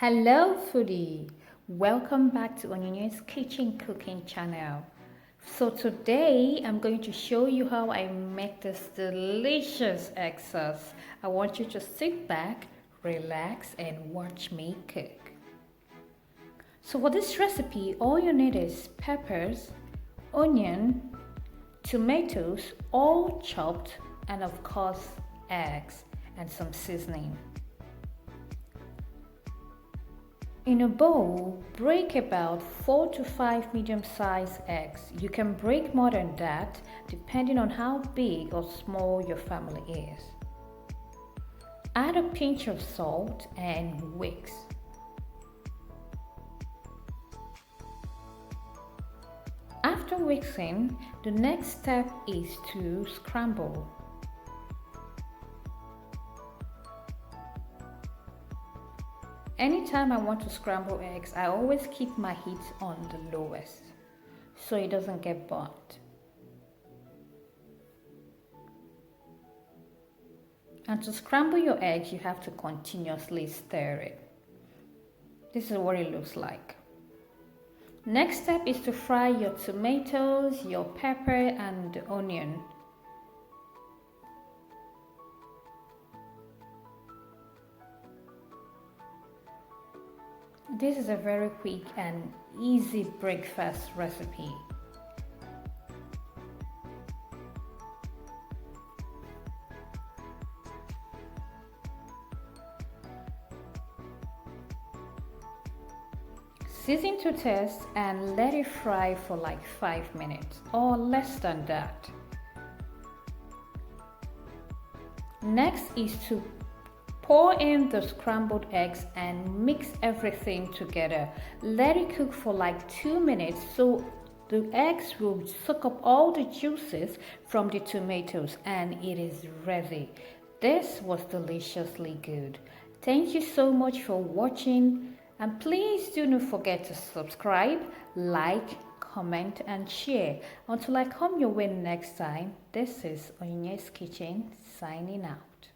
Hello foodie, welcome back to Onyinye's Kitchen Cooking channel. So today I'm going to show you how I make this delicious egg sauce. I want you to sit back, relax and watch me cook. So for this recipe, all you need is peppers, onion, tomatoes, all chopped, and of course eggs and some seasoning. In a bowl, break about 4 to 5 medium-sized eggs. You can break more than that depending on how big or small your family is. Add a pinch of salt and whisk. After whisking, the next step is to scramble. Anytime I want to scramble eggs, I always keep my heat on the lowest so it doesn't get burnt. And to scramble your eggs, you have to continuously stir it. This is what it looks like. Next step is to fry your tomatoes, your pepper and the onion. This is a very quick and easy breakfast recipe. Season to taste and let it fry for like 5 minutes or less than that. Next is to pour in the scrambled eggs and mix everything together. Let it cook for like 2 minutes so the eggs will soak up all the juices from the tomatoes and it is ready. This was deliciously good. Thank you so much for watching and please do not forget to subscribe, like, comment and share. Until I come your way next time, this is Onyinye's Kitchen signing out.